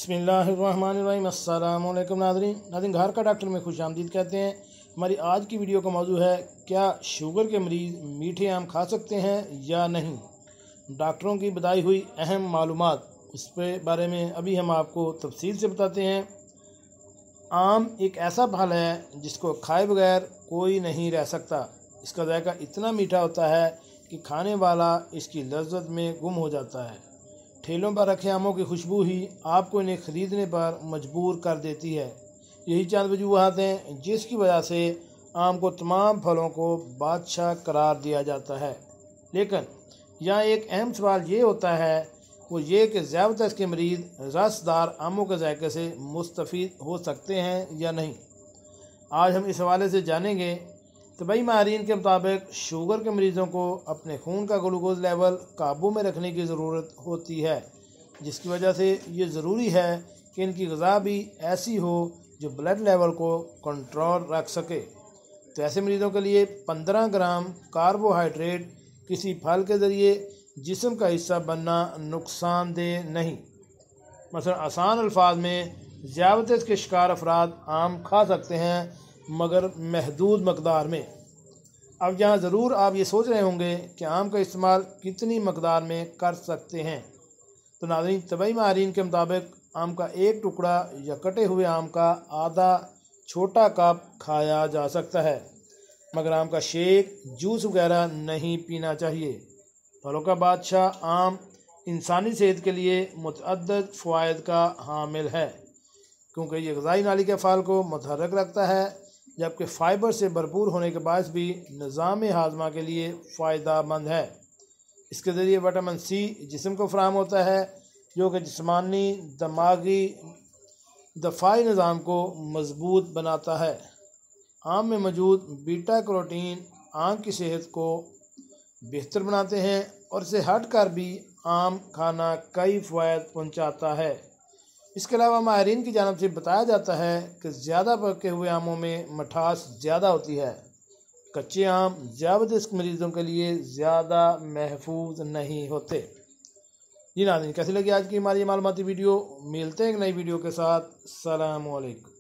बिस्मिल्लाहिर्रहमानिर्रहीम। अस्सलाम वालेकुम नाज़रीन, घर का डॉक्टर में खुश आमदीद कहते हैं। हमारी आज की वीडियो का मौजू है, क्या शुगर के मरीज़ मीठे आम खा सकते हैं या नहीं। डॉक्टरों की बताई हुई अहम मालूमात, उस बारे में अभी हम आपको तफसील से बताते हैं। आम एक ऐसा फल है जिसको खाए बगैर कोई नहीं रह सकता। इसका जायका इतना मीठा होता है कि खाने वाला इसकी लज्जत में गुम हो जाता है। ठेलों पर रखे आमों की खुशबू ही आपको इन्हें ख़रीदने पर मजबूर कर देती है। यही चंद वजूहात हैं जिसकी वजह से आम को तमाम फलों को बादशाह करार दिया जाता है। लेकिन यहाँ एक अहम सवाल ये होता है, वो ये कि ज़्यादातर इसके मरीज़ रसदार आमों के जायके से मुस्तफ़ीद हो सकते हैं या नहीं। आज हम इस हवाले से जानेंगे। तबी माहिरीन के मुताबिक शुगर के मरीज़ों को अपने खून का ग्लूकोज लेवल काबू में रखने की ज़रूरत होती है, जिसकी वजह से ये ज़रूरी है कि इनकी ग़िज़ा भी ऐसी हो जो ब्लड लेवल को कंट्रोल रख सके। तो ऐसे मरीज़ों के लिए 15 ग्राम कार्बोहाइड्रेट किसी फल के ज़रिए जिस्म का हिस्सा बनना नुकसानदेह नहीं। मसलन आसान अल्फाज में, ज़ियादत के शिकार अफराद आम खा सकते हैं मगर महदूद मकदार में। अब यहाँ ज़रूर आप ये सोच रहे होंगे कि आम का इस्तेमाल कितनी मकदार में कर सकते हैं। तो नाज़रीन, तबी माहिरीन के मुताबिक आम का एक टुकड़ा या कटे हुए आम का आधा छोटा कप खाया जा सकता है, मगर आम का शेक, जूस वगैरह नहीं पीना चाहिए। फलों का बादशाह आम इंसानी सेहत के लिए मुतअद्दिद फ़वाइद का हामिल है, क्योंकि ये ग़िज़ाई नाली के फल को मुतहर्रिक रखता है, जबकि फ़ाइबर से भरपूर होने के बायस भी निज़ाम हाज़मा के लिए फ़ायदेमंद है। इसके ज़रिए विटामिन सी जिस्म को फ़राहम होता है, जो कि जिस्मानी, दिमागी, दफ़ाई निज़ाम को मज़बूत बनाता है। आम में मौजूद बीटा कैरोटीन आँख की सेहत को बेहतर बनाते हैं और इसे हट कर भी आम खाना कई फ़वाइद पहुँचाता है। इसके अलावा माहिरीन की जानिब से बताया जाता है कि ज़्यादा पके हुए आमों में मिठास ज़्यादा होती है। कच्चे आम ज़ियादत मरीज़ों के लिए ज़्यादा महफूज नहीं होते। जी नाज़रीन, कैसी लगी आज की हमारी मालूमाती वीडियो। मिलते हैं एक नई वीडियो के साथ। अस्सलामु अलैकुम।